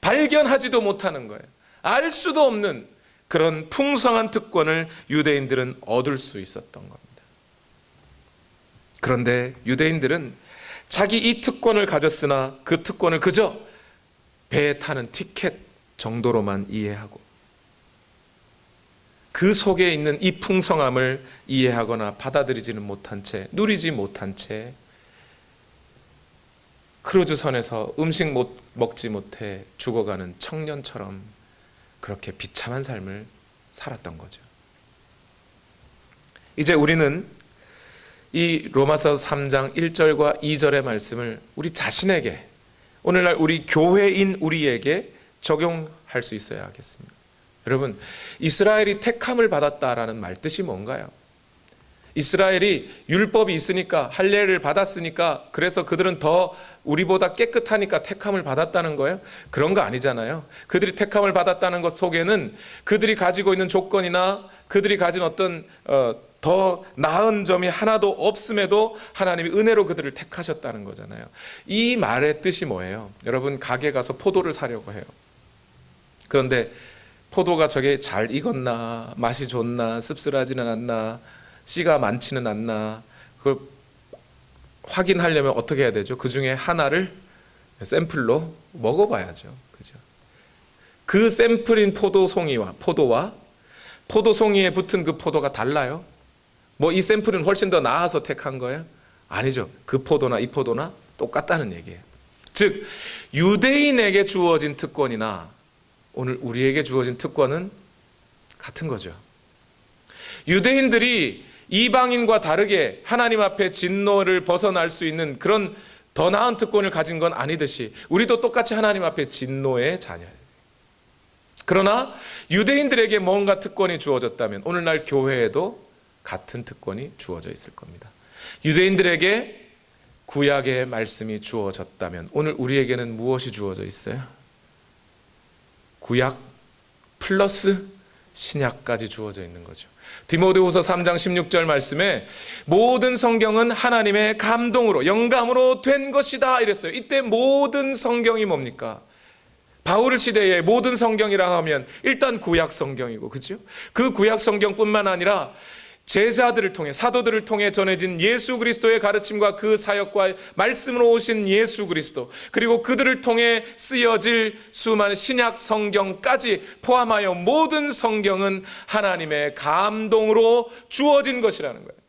발견하지도 못하는 거예요. 알 수도 없는 그런 풍성한 특권을 유대인들은 얻을 수 있었던 겁니다. 그런데 유대인들은 자기 이 특권을 가졌으나 그 특권을 그저 배에 타는 티켓 정도로만 이해하고 그 속에 있는 이 풍성함을 이해하거나 받아들이지는 못한 채, 누리지 못한 채 크루즈선에서 음식 먹지 못해 죽어가는 청년처럼 그렇게 비참한 삶을 살았던 거죠. 이제 우리는 이 로마서 3장 1절과 2절의 말씀을 우리 자신에게, 오늘날 우리 교회인 우리에게 적용할 수 있어야 하겠습니다. 여러분, 이스라엘이 택함을 받았다라는 말 뜻이 뭔가요? 이스라엘이 율법이 있으니까, 할례를 받았으니까, 그래서 그들은 더 우리보다 깨끗하니까 택함을 받았다는 거예요? 그런 거 아니잖아요. 그들이 택함을 받았다는 것 속에는 그들이 가지고 있는 조건이나 그들이 가진 어떤 더 나은 점이 하나도 없음에도 하나님이 은혜로 그들을 택하셨다는 거잖아요. 이 말의 뜻이 뭐예요? 여러분, 가게 가서 포도를 사려고 해요. 그런데 포도가 저게 잘 익었나, 맛이 좋나, 씁쓸하지는 않나, 씨가 많지는 않나, 그걸 확인하려면 어떻게 해야 되죠? 그 중에 하나를 샘플로 먹어봐야죠. 그죠? 그 샘플인 포도와 포도송이에 붙은 그 포도가 달라요? 뭐 이 샘플은 훨씬 더 나아서 택한 거예요? 아니죠. 그 포도나 이 포도나 똑같다는 얘기예요. 즉 유대인에게 주어진 특권이나 오늘 우리에게 주어진 특권은 같은 거죠. 유대인들이 이방인과 다르게 하나님 앞에 진노를 벗어날 수 있는 그런 더 나은 특권을 가진 건 아니듯이 우리도 똑같이 하나님 앞에 진노의 자녀예요. 그러나 유대인들에게 뭔가 특권이 주어졌다면 오늘날 교회에도 같은 특권이 주어져 있을 겁니다. 유대인들에게 구약의 말씀이 주어졌다면 오늘 우리에게는 무엇이 주어져 있어요? 구약 플러스 신약까지 주어져 있는 거죠. 디모데후서 3장 16절 말씀에 모든 성경은 하나님의 감동으로 영감으로 된 것이다 이랬어요. 이때 모든 성경이 뭡니까? 바울 시대의 모든 성경이라 하면 일단 구약 성경이고, 그죠? 그 구약 성경뿐만 아니라 제자들을 통해 사도들을 통해 전해진 예수 그리스도의 가르침과 그 사역과 말씀으로 오신 예수 그리스도, 그리고 그들을 통해 쓰여질 수많은 신약 성경까지 포함하여 모든 성경은 하나님의 감동으로 주어진 것이라는 거예요.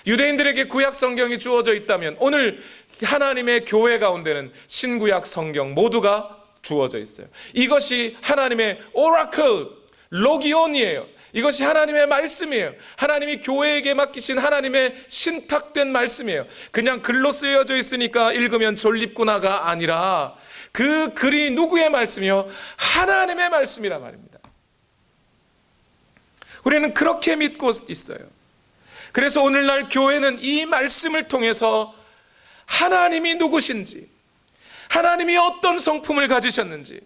유대인들에게 구약 성경이 주어져 있다면 오늘 하나님의 교회 가운데는 신구약 성경 모두가 주어져 있어요. 이것이 하나님의 오라클 로기온이에요. 이것이 하나님의 말씀이에요. 하나님이 교회에게 맡기신 하나님의 신탁된 말씀이에요. 그냥 글로 쓰여져 있으니까 읽으면 졸립구나가 아니라 그 글이 누구의 말씀이요? 하나님의 말씀이란 말입니다. 우리는 그렇게 믿고 있어요. 그래서 오늘날 교회는 이 말씀을 통해서 하나님이 누구신지, 하나님이 어떤 성품을 가지셨는지,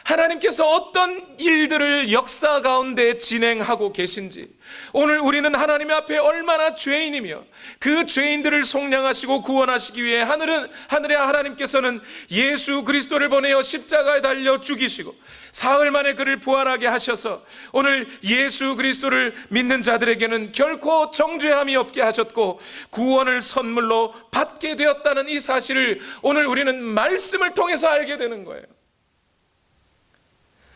하나님께서 어떤 일들을 역사 가운데 진행하고 계신지, 오늘 우리는 하나님 앞에 얼마나 죄인이며 그 죄인들을 속량하시고 구원하시기 위해 하늘의 하나님께서는 예수 그리스도를 보내어 십자가에 달려 죽이시고 사흘 만에 그를 부활하게 하셔서 오늘 예수 그리스도를 믿는 자들에게는 결코 정죄함이 없게 하셨고 구원을 선물로 받게 되었다는 이 사실을 오늘 우리는 말씀을 통해서 알게 되는 거예요.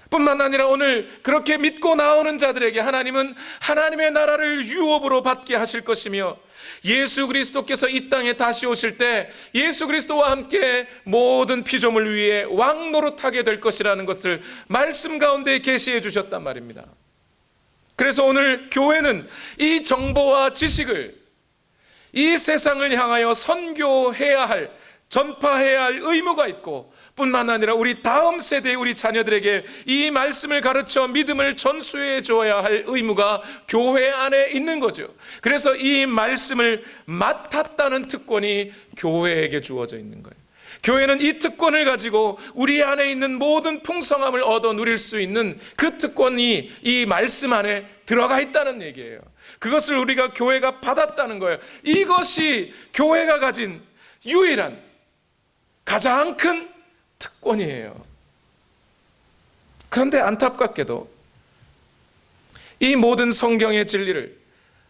뿐만 아니라 오늘 그렇게 믿고 나오는 자들에게 하나님은 하나님의 나라를 유업으로 받게 하실 것이며 예수 그리스도께서 이 땅에 다시 오실 때 예수 그리스도와 함께 모든 피조물 위에 왕노릇하게 될 것이라는 것을 말씀 가운데 계시해 주셨단 말입니다. 그래서 오늘 교회는 이 정보와 지식을 이 세상을 향하여 선교해야 할, 전파해야 할 의무가 있고, 뿐만 아니라 우리 다음 세대의 우리 자녀들에게 이 말씀을 가르쳐 믿음을 전수해 줘야 할 의무가 교회 안에 있는 거죠. 그래서 이 말씀을 맡았다는 특권이 교회에게 주어져 있는 거예요. 교회는 이 특권을 가지고 우리 안에 있는 모든 풍성함을 얻어 누릴 수 있는 그 특권이 이 말씀 안에 들어가 있다는 얘기예요. 그것을 우리가 교회가 받았다는 거예요. 이것이 교회가 가진 유일한 가장 큰 특권이에요. 그런데 안타깝게도 이 모든 성경의 진리를,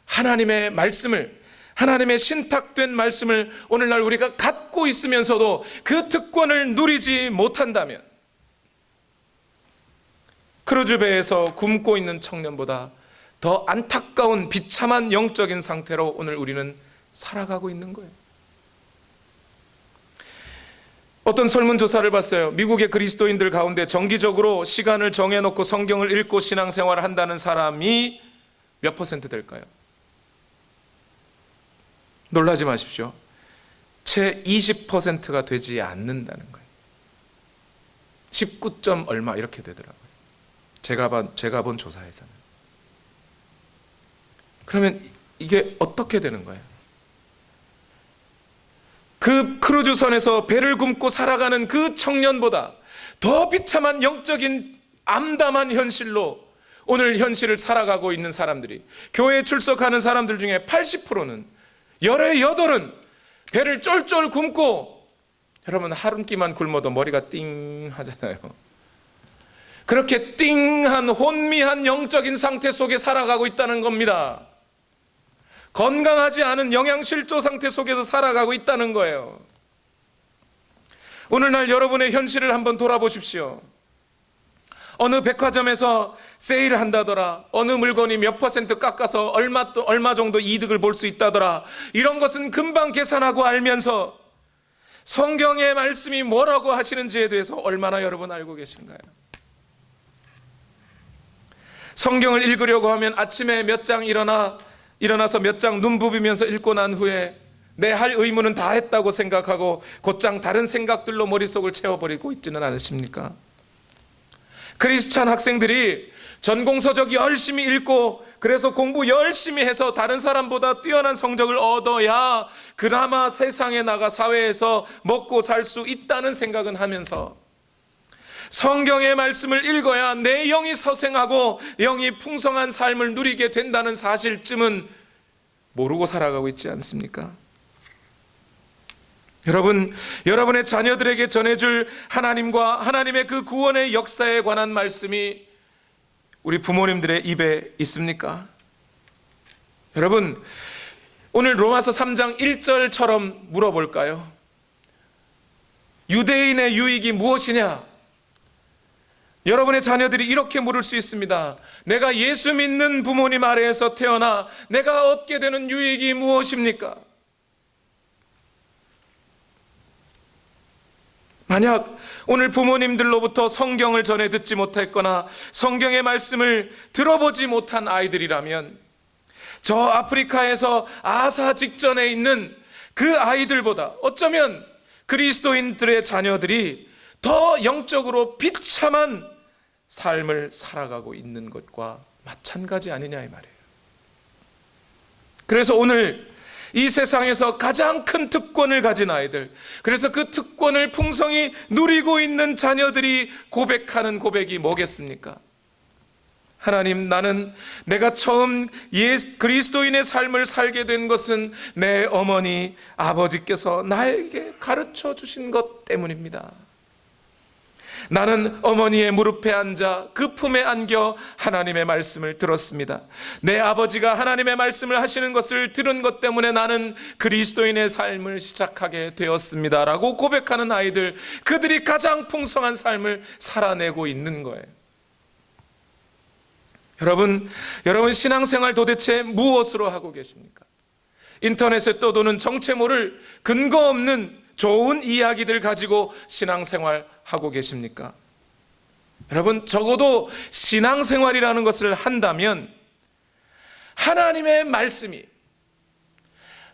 하나님의 말씀을, 하나님의 신탁된 말씀을 오늘날 우리가 갖고 있으면서도 그 특권을 누리지 못한다면 크루즈배에서 굶고 있는 청년보다 더 안타까운 비참한 영적인 상태로 오늘 우리는 살아가고 있는 거예요. 어떤 설문조사를 봤어요. 미국의 그리스도인들 가운데 정기적으로 시간을 정해놓고 성경을 읽고 신앙생활을 한다는 사람이 몇 퍼센트 될까요? 놀라지 마십시오. 채 20%가 되지 않는다는 거예요. 19점 얼마 이렇게 되더라고요. 제가 본 조사에서는. 그러면 이게 어떻게 되는 거예요? 그 크루즈선에서 배를 굶고 살아가는 그 청년보다 더 비참한 영적인 암담한 현실로 오늘 현실을 살아가고 있는 사람들이, 교회에 출석하는 사람들 중에 80%는, 열의 8은 배를 쫄쫄 굶고, 여러분 한 끼만 굶어도 머리가 띵 하잖아요. 그렇게 띵한 혼미한 영적인 상태 속에 살아가고 있다는 겁니다. 건강하지 않은 영양실조 상태 속에서 살아가고 있다는 거예요. 오늘날 여러분의 현실을 한번 돌아보십시오. 어느 백화점에서 세일을 한다더라, 어느 물건이 몇 % 깎아서 얼마 정도 이득을 볼 수 있다더라, 이런 것은 금방 계산하고 알면서 성경의 말씀이 뭐라고 하시는지에 대해서 얼마나 여러분 알고 계신가요? 성경을 읽으려고 하면 아침에 몇 장 일어나서 몇 장 눈 부비면서 읽고 난 후에 내 할 의무는 다 했다고 생각하고 곧장 다른 생각들로 머릿속을 채워버리고 있지는 않으십니까? 크리스찬 학생들이 전공서적 열심히 읽고 그래서 공부 열심히 해서 다른 사람보다 뛰어난 성적을 얻어야 그나마 세상에 나가 사회에서 먹고 살 수 있다는 생각은 하면서 성경의 말씀을 읽어야 내 영이 서생하고 영이 풍성한 삶을 누리게 된다는 사실쯤은 모르고 살아가고 있지 않습니까? 여러분, 여러분의 자녀들에게 전해줄 하나님과 하나님의 그 구원의 역사에 관한 말씀이 우리 부모님들의 입에 있습니까? 여러분, 오늘 로마서 3장 1절처럼 물어볼까요? 유대인의 유익이 무엇이냐? 여러분의 자녀들이 이렇게 물을 수 있습니다. 내가 예수 믿는 부모님 아래에서 태어나 내가 얻게 되는 유익이 무엇입니까? 만약 오늘 부모님들로부터 성경을 전해 듣지 못했거나 성경의 말씀을 들어보지 못한 아이들이라면 저 아프리카에서 아사 직전에 있는 그 아이들보다 어쩌면 그리스도인들의 자녀들이 더 영적으로 비참한 삶을 살아가고 있는 것과 마찬가지 아니냐 이 말이에요. 그래서 오늘 이 세상에서 가장 큰 특권을 가진 아이들, 그래서 그 특권을 풍성히 누리고 있는 자녀들이 고백하는 고백이 뭐겠습니까? 하나님, 나는 내가 처음 그리스도인의 삶을 살게 된 것은 내 어머니, 아버지께서 나에게 가르쳐 주신 것 때문입니다. 나는 어머니의 무릎에 앉아 그 품에 안겨 하나님의 말씀을 들었습니다. 내 아버지가 하나님의 말씀을 하시는 것을 들은 것 때문에 나는 그리스도인의 삶을 시작하게 되었습니다 라고 고백하는 아이들, 그들이 가장 풍성한 삶을 살아내고 있는 거예요. 여러분 신앙생활 도대체 무엇으로 하고 계십니까? 인터넷에 떠도는 정체 모를 근거 없는 좋은 이야기들 가지고 신앙생활 하고 계십니까? 여러분, 적어도 신앙생활이라는 것을 한다면 하나님의 말씀이,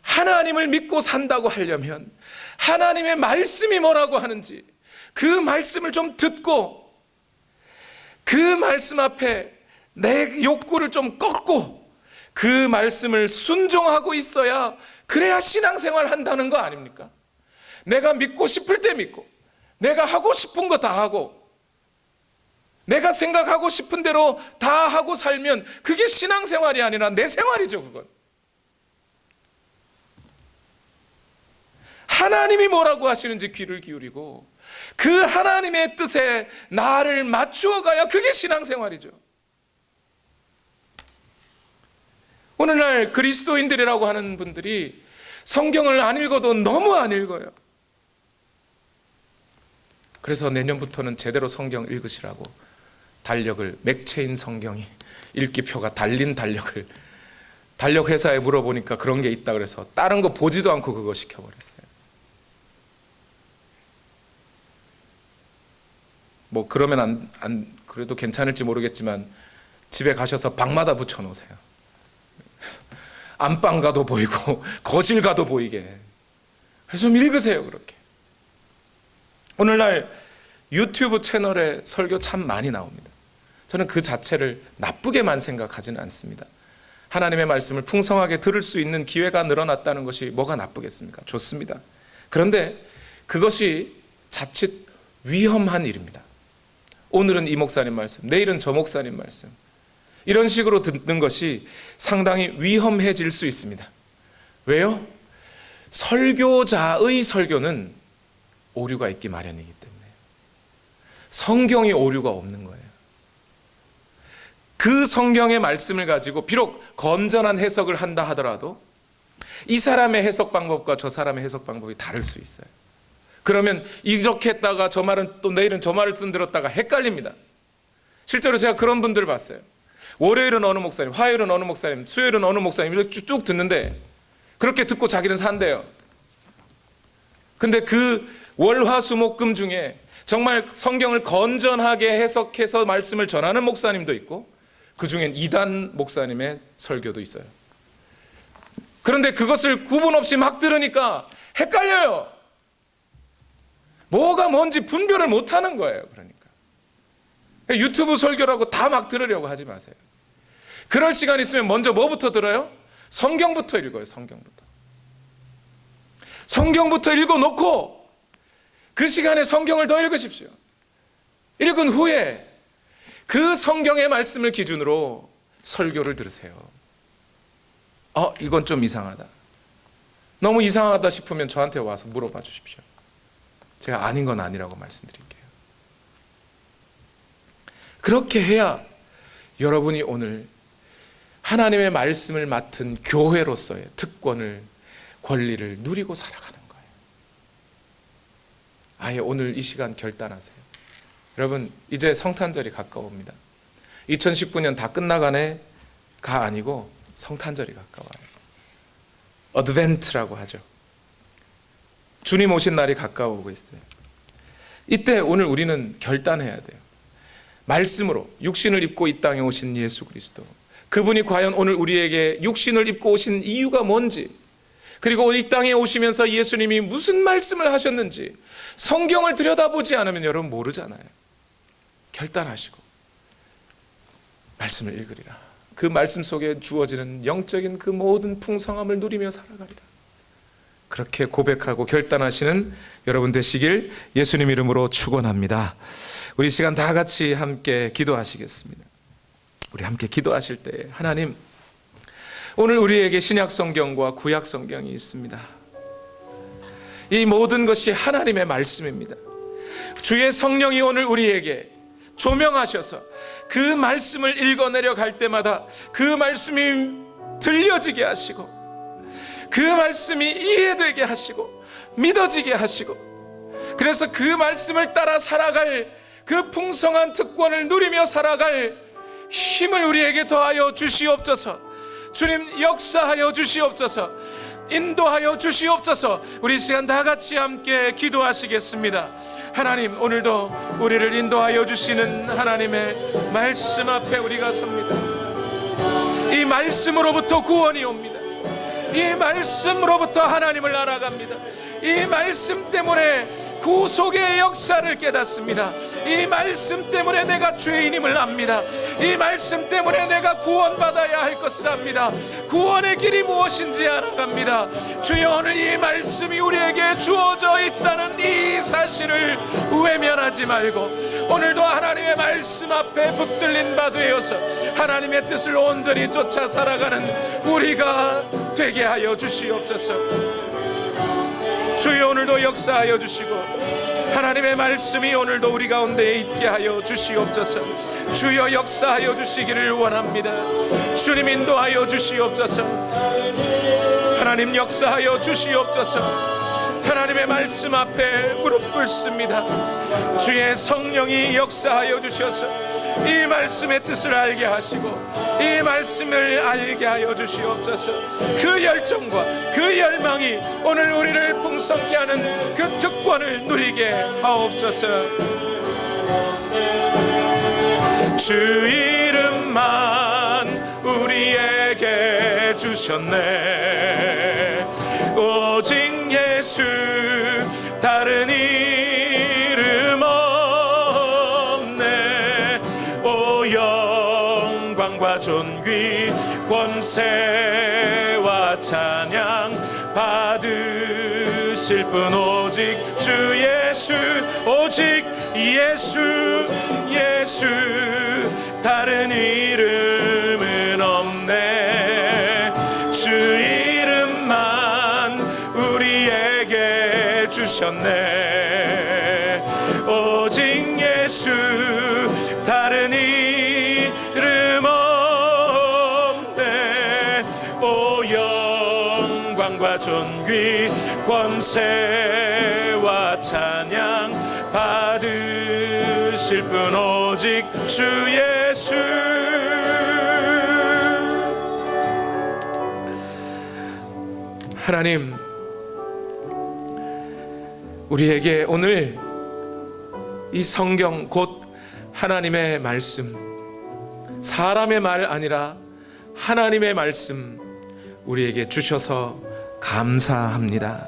하나님을 믿고 산다고 하려면 하나님의 말씀이 뭐라고 하는지 그 말씀을 좀 듣고 그 말씀 앞에 내 욕구를 좀 꺾고 그 말씀을 순종하고 있어야, 그래야 신앙생활 한다는 거 아닙니까? 내가 믿고 싶을 때 믿고 내가 하고 싶은 거 다 하고 내가 생각하고 싶은 대로 다 하고 살면 그게 신앙생활이 아니라 내 생활이죠. 그건 하나님이 뭐라고 하시는지 귀를 기울이고 그 하나님의 뜻에 나를 맞추어 가야 그게 신앙생활이죠. 오늘날 그리스도인들이라고 하는 분들이 성경을 안 읽어도 너무 안 읽어요. 그래서 내년부터는 제대로 성경 읽으시라고 달력을, 맥체인 성경이 읽기표가 달린 달력 회사에 물어보니까 그런 게 있다 그래서 다른 거 보지도 않고 그거 시켜버렸어요. 뭐 그러면 그래도 괜찮을지 모르겠지만 집에 가셔서 방마다 붙여놓으세요. 안방 가도 보이고 거실 가도 보이게. 그래서 좀 읽으세요. 그렇게. 오늘날 유튜브 채널에 설교 참 많이 나옵니다. 저는 그 자체를 나쁘게만 생각하지는 않습니다. 하나님의 말씀을 풍성하게 들을 수 있는 기회가 늘어났다는 것이 뭐가 나쁘겠습니까? 좋습니다. 그런데 그것이 자칫 위험한 일입니다. 오늘은 이 목사님 말씀, 내일은 저 목사님 말씀, 이런 식으로 듣는 것이 상당히 위험해질 수 있습니다. 왜요? 설교자의 설교는 오류가 있기 마련이기 때문에. 성경이 오류가 없는 거예요. 그 성경의 말씀을 가지고 비록 건전한 해석을 한다 하더라도 이 사람의 해석 방법과 저 사람의 해석 방법이 다를 수 있어요. 그러면 이렇게 했다가 저 말은 또 내일은 저 말을 들었다가 헷갈립니다. 실제로 제가 그런 분들을 봤어요. 월요일은 어느 목사님, 화요일은 어느 목사님, 수요일은 어느 목사님 이렇게 쭉 듣는데 그렇게 듣고 자기는 산대요. 근데 그 월화수목금 중에 정말 성경을 건전하게 해석해서 말씀을 전하는 목사님도 있고 그 중엔 이단 목사님의 설교도 있어요. 그런데 그것을 구분 없이 막 들으니까 헷갈려요. 뭐가 뭔지 분별을 못하는 거예요. 그러니까 유튜브 설교라고 다 막 들으려고 하지 마세요. 그럴 시간 있으면 먼저 뭐부터 들어요? 성경부터 읽어요. 성경부터 읽어놓고 그 시간에 성경을 더 읽으십시오. 읽은 후에 그 성경의 말씀을 기준으로 설교를 들으세요. 이건 좀 이상하다. 너무 이상하다 싶으면 저한테 와서 물어봐 주십시오. 제가 아닌 건 아니라고 말씀드릴게요. 그렇게 해야 여러분이 오늘 하나님의 말씀을 맡은 교회로서의 특권을, 권리를 누리고 살아가는 거예요. 아예 오늘 이 시간 결단하세요. 여러분, 이제 성탄절이 가까웁니다. 2019년 다 끝나가네가 아니고 성탄절이 가까워요. 어드벤트라고 하죠. 주님 오신 날이 가까워오고 있어요. 이때 오늘 우리는 결단해야 돼요. 말씀으로 육신을 입고 이 땅에 오신 예수 그리스도, 그분이 과연 오늘 우리에게 육신을 입고 오신 이유가 뭔지, 그리고 이 땅에 오시면서 예수님이 무슨 말씀을 하셨는지 성경을 들여다보지 않으면 여러분 모르잖아요. 결단하시고 말씀을 읽으리라. 그 말씀 속에 주어지는 영적인 그 모든 풍성함을 누리며 살아가리라. 그렇게 고백하고 결단하시는 여러분 되시길 예수님 이름으로 축원합니다. 우리 시간 다 같이 함께 기도하시겠습니다. 우리 함께 기도하실 때 하나님, 오늘 우리에게 신약 성경과 구약 성경이 있습니다. 이 모든 것이 하나님의 말씀입니다. 주의 성령이 오늘 우리에게 조명하셔서 그 말씀을 읽어내려 갈 때마다 그 말씀이 들려지게 하시고 그 말씀이 이해되게 하시고 믿어지게 하시고, 그래서 그 말씀을 따라 살아갈 그 풍성한 특권을 누리며 살아갈 힘을 우리에게 더하여 주시옵소서. 주님, 역사하여 주시옵소서. 인도하여 주시옵소서. 우리 시간 다 같이 함께 기도하시겠습니다. 하나님, 오늘도 우리를 인도하여 주시는 하나님의 말씀 앞에 우리가 섭니다. 이 말씀으로부터 구원이 옵니다. 이 말씀으로부터 하나님을 알아갑니다. 이 말씀 때문에 구속의 역사를 깨닫습니다. 이 말씀 때문에 내가 죄인임을 압니다. 이 말씀 때문에 내가 구원받아야 할 것을 압니다. 구원의 길이 무엇인지 알아갑니다. 주여, 오늘 이 말씀이 우리에게 주어져 있다는 이 사실을 외면하지 말고 오늘도 하나님의 말씀 앞에 붙들린 바 되어서 하나님의 뜻을 온전히 쫓아 살아가는 우리가 되게 하여 주시옵소서. 주여, 오늘도 역사하여 주시고 하나님의 말씀이 오늘도 우리 가운데 있게 하여 주시옵소서. 주여, 역사하여 주시기를 원합니다. 주님, 인도하여 주시옵소서. 하나님, 역사하여 주시옵소서. 하나님의 말씀 앞에 무릎 꿇습니다. 주의 성령이 역사하여 주셔서 이 말씀의 뜻을 알게 하시고 이 말씀을 알게 하여 주시옵소서. 그 열정과 그 열망이 오늘 우리를 풍성케 하는 그 특권을 누리게 하옵소서. 주 이름만 우리에게 주셨네. 오직 예수, 다른 이름 없네. 오, 영광과 존귀, 권세와 찬양 받으실 분 오직 주 예수. 오직 예수, 예수, 다른 이름은 없네. 주 이름만 우리에게 주셨네. 오직 예수, 다른 이름 없네. 영광과 존귀 권세와 찬양 받으실 분 오직 주 예수. 하나님, 우리에게 오늘 이 성경 곧 하나님의 말씀, 사람의 말 아니라 하나님의 말씀 우리에게 주셔서 감사합니다.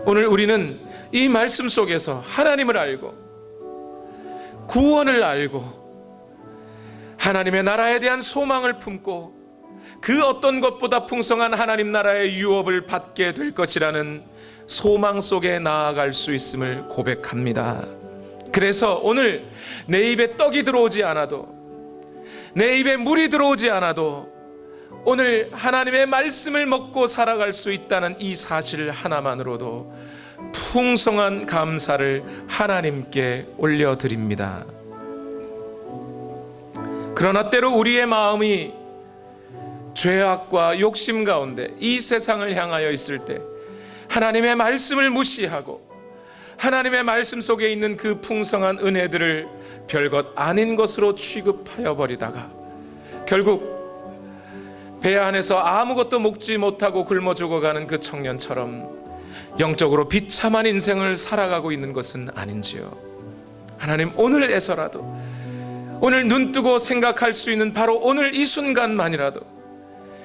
오늘 우리는 이 말씀 속에서 하나님을 알고 구원을 알고 하나님의 나라에 대한 소망을 품고 그 어떤 것보다 풍성한 하나님 나라의 유업을 받게 될 것이라는 소망 속에 나아갈 수 있음을 고백합니다. 그래서 오늘 내 입에 떡이 들어오지 않아도, 내 입에 물이 들어오지 않아도 오늘 하나님의 말씀을 먹고 살아갈 수 있다는 이 사실 하나만으로도 풍성한 감사를 하나님께 올려드립니다. 그러나 때로 우리의 마음이 죄악과 욕심 가운데 이 세상을 향하여 있을 때 하나님의 말씀을 무시하고 하나님의 말씀 속에 있는 그 풍성한 은혜들을 별것 아닌 것으로 취급하여 버리다가 결국 배 안에서 아무것도 먹지 못하고 굶어 죽어가는 그 청년처럼 영적으로 비참한 인생을 살아가고 있는 것은 아닌지요. 하나님, 오늘에서라도, 오늘 눈뜨고 생각할 수 있는 바로 오늘 이 순간만이라도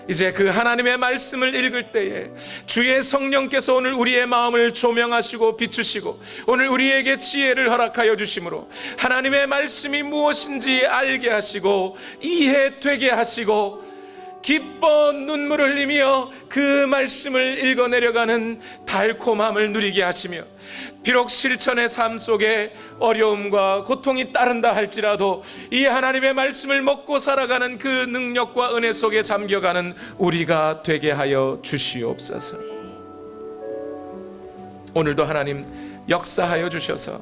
이제 그 하나님의 말씀을 읽을 때에 주의 성령께서 오늘 우리의 마음을 조명하시고 비추시고 오늘 우리에게 지혜를 허락하여 주심으로 하나님의 말씀이 무엇인지 알게 하시고 이해되게 하시고 기뻐 눈물을 흘리며 그 말씀을 읽어내려가는 달콤함을 누리게 하시며 비록 실천의 삶 속에 어려움과 고통이 따른다 할지라도 이 하나님의 말씀을 먹고 살아가는 그 능력과 은혜 속에 잠겨가는 우리가 되게 하여 주시옵소서. 오늘도 하나님 역사하여 주셔서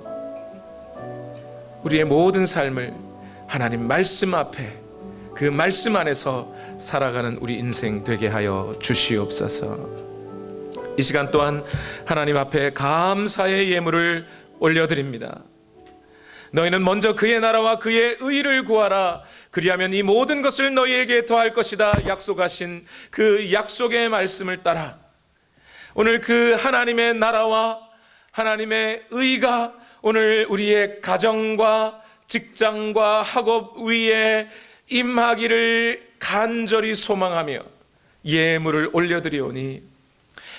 우리의 모든 삶을 하나님 말씀 앞에, 그 말씀 안에서 살아가는 우리 인생 되게 하여 주시옵소서. 이 시간 또한 하나님 앞에 감사의 예물을 올려드립니다. 너희는 먼저 그의 나라와 그의 의를 구하라. 그리하면 이 모든 것을 너희에게 더할 것이다 약속하신 그 약속의 말씀을 따라 오늘 그 하나님의 나라와 하나님의 의가 오늘 우리의 가정과 직장과 학업 위에 임하기를 간절히 소망하며 예물을 올려드리오니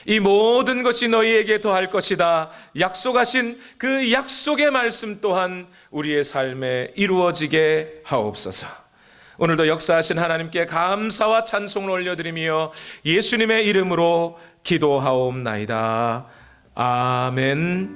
이 모든 것이 너희에게 더할 것이다 약속하신 그 약속의 말씀 또한 우리의 삶에 이루어지게 하옵소서. 오늘도 역사하신 하나님께 감사와 찬송을 올려드리며 예수님의 이름으로 기도하옵나이다. 아멘.